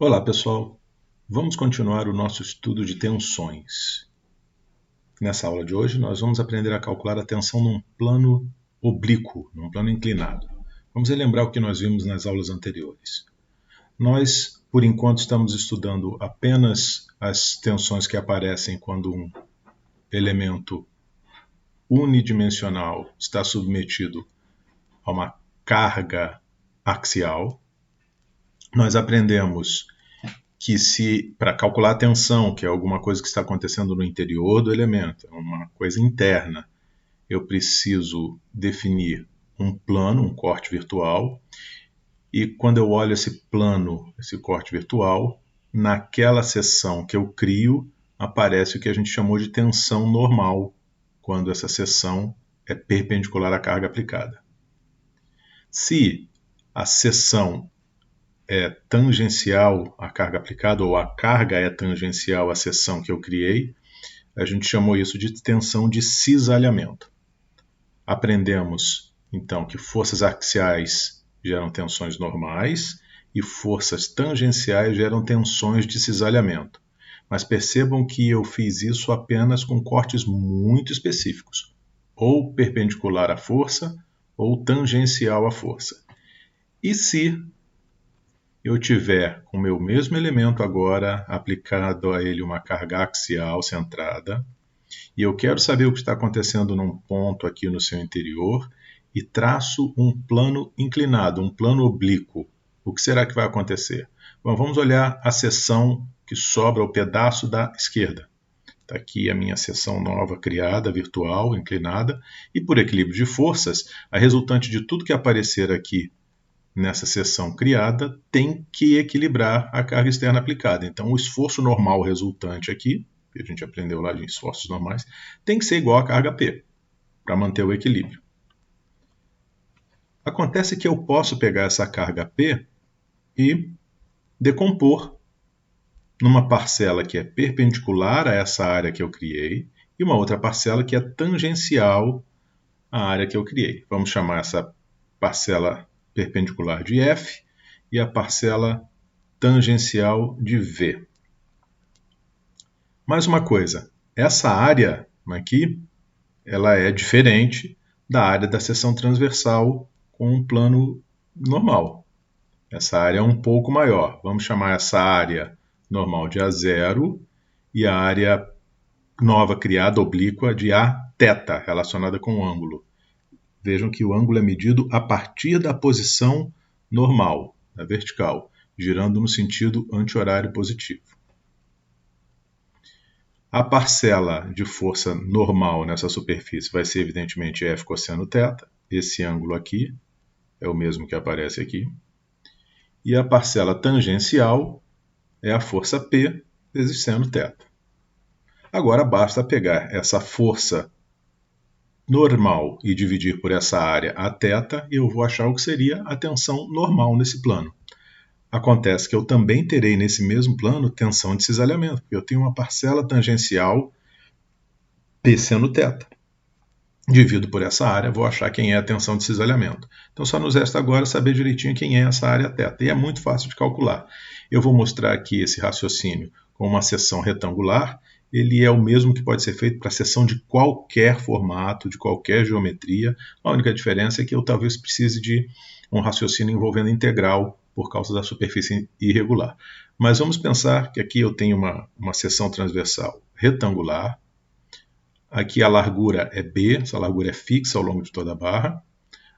Olá, pessoal. Vamos continuar o nosso estudo de tensões. Nessa aula de hoje, nós vamos aprender a calcular a tensão num plano oblíquo, num plano inclinado. Vamos relembrar o que nós vimos nas aulas anteriores. Nós, por enquanto, estamos estudando apenas as tensões que aparecem quando um elemento unidimensional está submetido a uma carga axial. Nós aprendemos que se para calcular a tensão, que é alguma coisa que está acontecendo no interior do elemento, é uma coisa interna, eu preciso definir um plano, um corte virtual, e quando eu olho esse plano, esse corte virtual, naquela seção que eu crio, aparece o que a gente chamou de tensão normal, quando essa seção é perpendicular à carga aplicada. Se a seção é tangencial à carga aplicada, ou a carga é tangencial à seção que eu criei, a gente chamou isso de tensão de cisalhamento. Aprendemos, então, que forças axiais geram tensões normais e forças tangenciais geram tensões de cisalhamento. Mas percebam que eu fiz isso apenas com cortes muito específicos, ou perpendicular à força, ou tangencial à força. E se eu tiver com o meu mesmo elemento agora aplicado a ele uma carga axial centrada, e eu quero saber o que está acontecendo num ponto aqui no seu interior, e traço um plano inclinado, um plano oblíquo, o que será que vai acontecer? Bom, vamos olhar a seção que sobra, o pedaço da esquerda. Está aqui a minha seção nova criada, virtual, inclinada, e por equilíbrio de forças, a resultante de tudo que aparecer aqui nessa seção criada tem que equilibrar a carga externa aplicada. Então, o esforço normal resultante aqui, que a gente aprendeu lá de esforços normais, tem que ser igual à carga P, para manter o equilíbrio. Acontece que eu posso pegar essa carga P e decompor numa parcela que é perpendicular a essa área que eu criei e uma outra parcela que é tangencial à área que eu criei. Vamos chamar essa parcela perpendicular de F e a parcela tangencial de V. Mais uma coisa, essa área aqui, ela é diferente da área da seção transversal com um plano normal. Essa área é um pouco maior. Vamos chamar essa área normal de A0 e a área nova criada, oblíqua, de Aθ, relacionada com o ângulo. Vejam que o ângulo é medido a partir da posição normal, da vertical, girando no sentido anti-horário positivo. A parcela de força normal nessa superfície vai ser, evidentemente, F cosseno θ. Esse ângulo aqui é o mesmo que aparece aqui. E a parcela tangencial é a força P vezes seno θ. Agora basta pegar essa força normal e dividir por essa área Aθ, e eu vou achar o que seria a tensão normal nesse plano. Acontece que eu também terei nesse mesmo plano tensão de cisalhamento, porque eu tenho uma parcela tangencial P seno θ. Divido por essa área, vou achar quem é a tensão de cisalhamento. Então só nos resta agora saber direitinho quem é essa área θ, e é muito fácil de calcular. Eu vou mostrar aqui esse raciocínio com uma seção retangular. Ele é o mesmo que pode ser feito para seção de qualquer formato, de qualquer geometria. A única diferença é que eu talvez precise de um raciocínio envolvendo integral por causa da superfície irregular. Mas vamos pensar que aqui eu tenho uma seção transversal retangular. Aqui a largura é B, essa largura é fixa ao longo de toda a barra.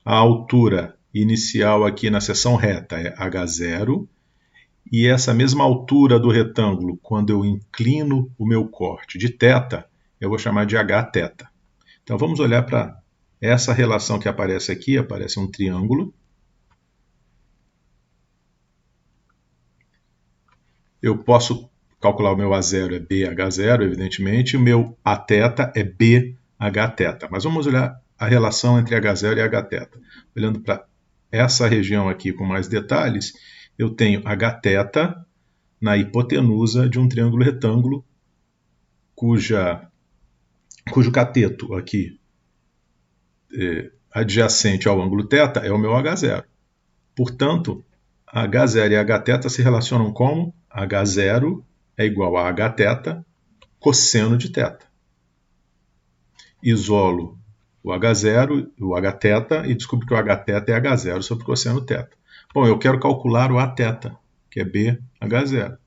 A altura inicial aqui na seção reta é H0. E essa mesma altura do retângulo, quando eu inclino o meu corte de θ, eu vou chamar de Hθ. Então vamos olhar para essa relação que aparece aqui, aparece um triângulo. Eu posso calcular o meu A0 é BH0, evidentemente, e o meu Aθ é BHθ. Mas vamos olhar a relação entre H0 e Hθ. Olhando para essa região aqui com mais detalhes, eu tenho Hθ na hipotenusa de um triângulo retângulo cujo cateto aqui adjacente ao ângulo θ é o meu H0. Portanto, H0 e Hθ se relacionam como? H0 é igual a Hθ cosseno de θ. Isolo o H0 e o Hθ e descubro que o Hθ é H0 sobre cosseno θ. Bom, eu quero calcular o Aθ, que é BH0.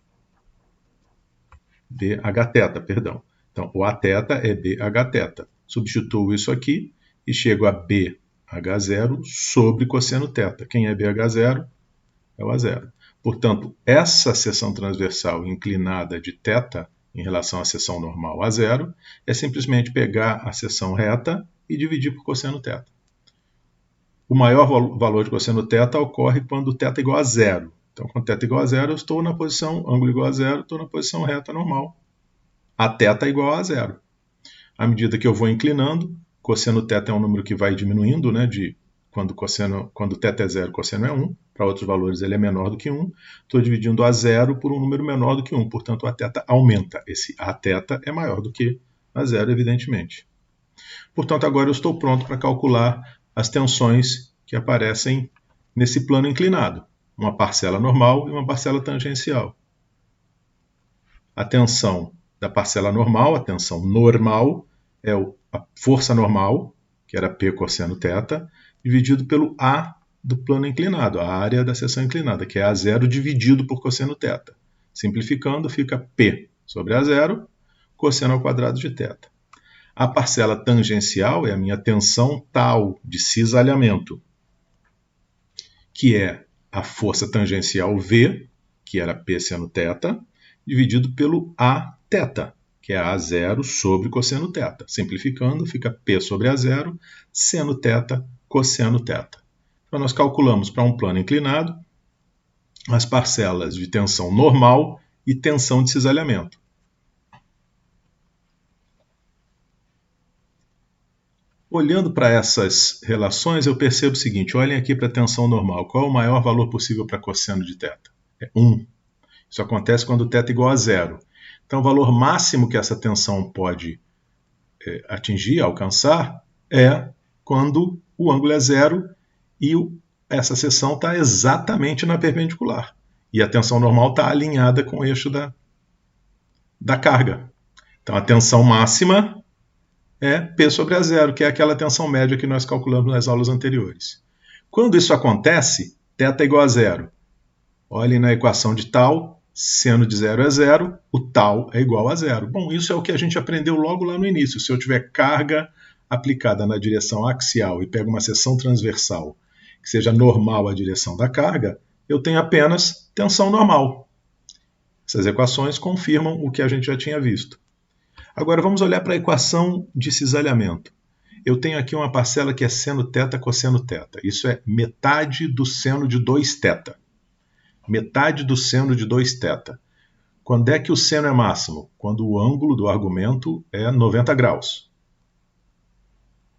BHθ, perdão. Então, o Aθ é BHθ. Substituo isso aqui e chego a BH0 sobre cosseno θ. Quem é BH0? É o A0. Portanto, essa seção transversal inclinada de θ em relação à seção normal A0 é simplesmente pegar a seção reta e dividir por cosseno θ. O maior valor de cosseno θ ocorre quando θ é igual a zero. Então, quando θ é igual a zero, eu estou na posição ângulo igual a zero, estou na posição reta normal. A θ é igual a zero. À medida que eu vou inclinando, cosseno θ é um número que vai diminuindo, né, quando θ é zero, cosseno é 1. Para outros valores ele é menor do que 1. Estou dividindo a zero por um número menor do que 1. Portanto, a θ aumenta. Esse Aθ é maior do que a zero, evidentemente. Portanto, agora eu estou pronto para calcular as tensões que aparecem nesse plano inclinado. Uma parcela normal e uma parcela tangencial. A tensão da parcela normal, a tensão normal, é a força normal, que era P cosseno θ, dividido pelo A do plano inclinado, a área da seção inclinada, que é A0 dividido por cosseno θ. Simplificando, fica P sobre A0, cosseno ao quadrado de θ. A parcela tangencial é a minha tensão tal de cisalhamento, que é a força tangencial V, que era P seno θ, dividido pelo Aθ, que é A0 sobre cosseno θ. Simplificando, fica P sobre A0, seno θ, cosseno θ. Então, nós calculamos para um plano inclinado as parcelas de tensão normal e tensão de cisalhamento. Olhando para essas relações, eu percebo o seguinte, olhem aqui para a tensão normal. Qual é o maior valor possível para cosseno de θ? É 1. Isso acontece quando θ é igual a zero. Então, o valor máximo que essa tensão pode atingir, alcançar, é quando o ângulo é zero e essa seção está exatamente na perpendicular. E a tensão normal está alinhada com o eixo da carga. Então, a tensão máxima é P sobre A0, que é aquela tensão média que nós calculamos nas aulas anteriores. Quando isso acontece, θ é igual a zero. Olhem na equação de tal, seno de zero é zero, o tal é igual a zero. Bom, isso é o que a gente aprendeu logo lá no início. Se eu tiver carga aplicada na direção axial e pego uma seção transversal que seja normal à direção da carga, eu tenho apenas tensão normal. Essas equações confirmam o que a gente já tinha visto. Agora vamos olhar para a equação de cisalhamento. Eu tenho aqui uma parcela que é seno θ cosseno θ. Isso é metade do seno de 2θ. Metade do seno de 2θ. Quando é que o seno é máximo? Quando o ângulo do argumento é 90 graus.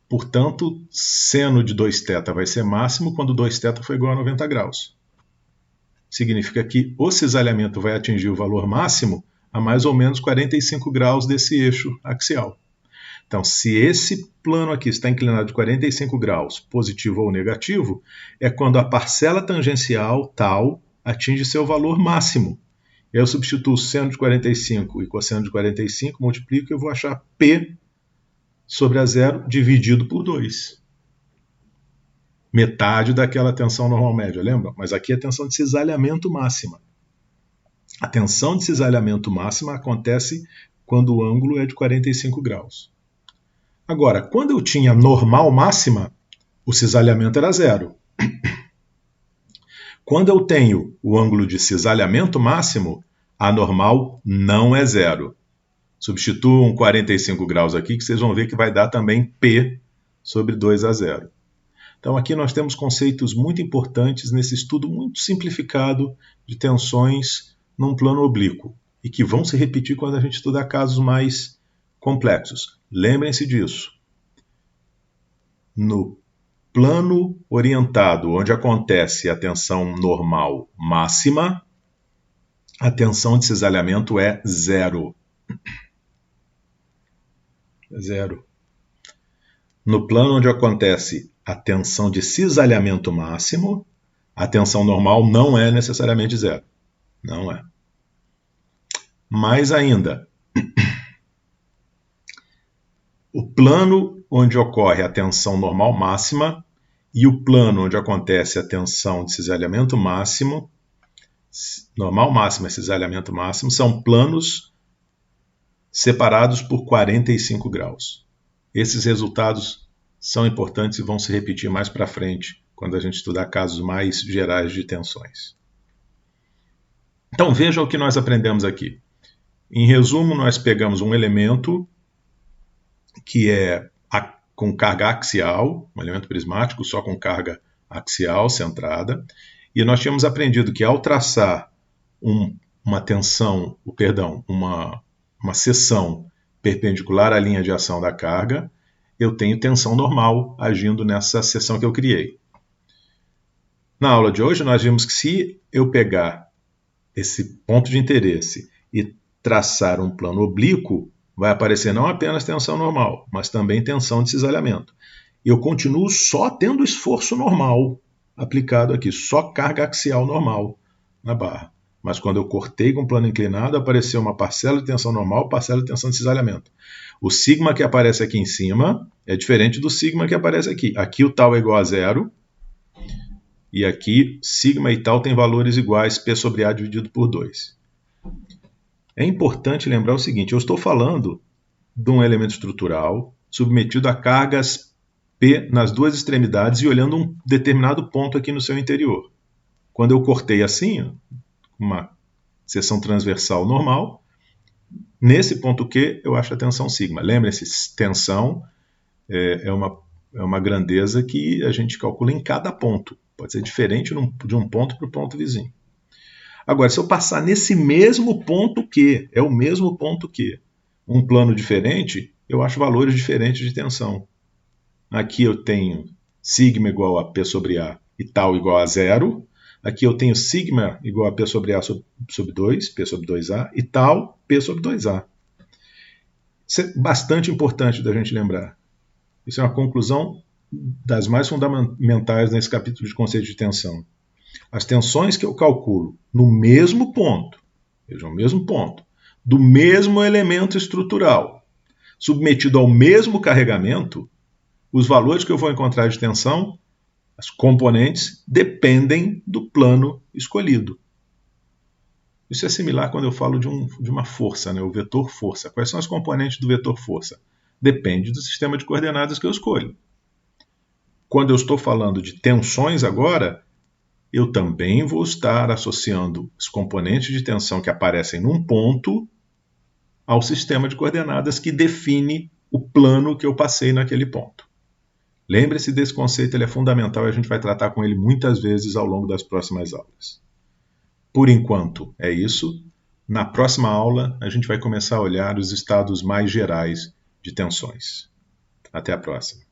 Portanto, seno de 2θ vai ser máximo quando 2θ for igual a 90 graus. Significa que o cisalhamento vai atingir o valor máximo a mais ou menos 45 graus desse eixo axial. Então, se esse plano aqui está inclinado de 45 graus, positivo ou negativo, é quando a parcela tangencial tal atinge seu valor máximo. Eu substituo seno de 45 e cosseno de 45, multiplico e eu vou achar P sobre A0 dividido por 2. Metade daquela tensão normal média, lembra? Mas aqui é a tensão de cisalhamento máxima. A tensão de cisalhamento máxima acontece quando o ângulo é de 45 graus. Agora, quando eu tinha normal máxima, o cisalhamento era zero. Quando eu tenho o ângulo de cisalhamento máximo, a normal não é zero. Substituam 45 graus aqui, que vocês vão ver que vai dar também P sobre 2A0. Então, aqui nós temos conceitos muito importantes nesse estudo muito simplificado de tensões num plano oblíquo e que vão se repetir quando a gente estudar casos mais complexos. Lembrem-se disso. No plano orientado, onde acontece a tensão normal máxima, a tensão de cisalhamento é zero. Zero. No plano onde acontece a tensão de cisalhamento máximo, A tensão normal não é necessariamente zero. Não é. Mais ainda, o plano onde ocorre a tensão normal máxima e o plano onde acontece a tensão de cisalhamento máximo, normal máxima e cisalhamento máximo, são planos separados por 45 graus. Esses resultados são importantes e vão se repetir mais para frente, quando a gente estudar casos mais gerais de tensões. Então veja o que nós aprendemos aqui. Em resumo, nós pegamos um elemento que é com carga axial, um elemento prismático só com carga axial centrada, e nós tínhamos aprendido que ao traçar uma seção perpendicular à linha de ação da carga, eu tenho tensão normal agindo nessa seção que eu criei. Na aula de hoje nós vimos que se eu pegar esse ponto de interesse e traçar um plano oblíquo, vai aparecer não apenas tensão normal, mas também tensão de cisalhamento. Eu continuo só tendo esforço normal aplicado aqui, só carga axial normal na barra. Mas quando eu cortei com o plano inclinado, apareceu uma parcela de tensão normal, parcela de tensão de cisalhamento. O sigma que aparece aqui em cima é diferente do sigma que aparece aqui. Aqui o tal é igual a zero, e aqui sigma e tal tem valores iguais, P sobre A dividido por 2. É importante lembrar o seguinte, eu estou falando de um elemento estrutural submetido a cargas P nas duas extremidades e olhando um determinado ponto aqui no seu interior. Quando eu cortei assim, uma seção transversal normal, nesse ponto Q eu acho a tensão sigma. Lembre-se, tensão é uma grandeza que a gente calcula em cada ponto. Pode ser diferente de um ponto para o ponto vizinho. Agora, se eu passar nesse mesmo ponto Q, é o mesmo ponto Q, um plano diferente, eu acho valores diferentes de tensão. Aqui eu tenho sigma igual a P sobre A e tal igual a zero. Aqui eu tenho sigma igual a P sobre A sobre 2, P sobre 2A, e tal P sobre 2A. Isso é bastante importante da gente lembrar. Isso é uma conclusão das mais fundamentais nesse capítulo de conceito de tensão. As tensões que eu calculo no mesmo ponto, vejam, o mesmo ponto, do mesmo elemento estrutural, submetido ao mesmo carregamento, os valores que eu vou encontrar de tensão, as componentes, dependem do plano escolhido. Isso é similar quando eu falo de uma força, né? O vetor força. Quais são as componentes do vetor força? Depende do sistema de coordenadas que eu escolho. Quando eu estou falando de tensões agora, eu também vou estar associando os componentes de tensão que aparecem num ponto ao sistema de coordenadas que define o plano que eu passei naquele ponto. Lembre-se desse conceito, ele é fundamental e a gente vai tratar com ele muitas vezes ao longo das próximas aulas. Por enquanto, é isso. Na próxima aula, a gente vai começar a olhar os estados mais gerais de tensões. Até a próxima.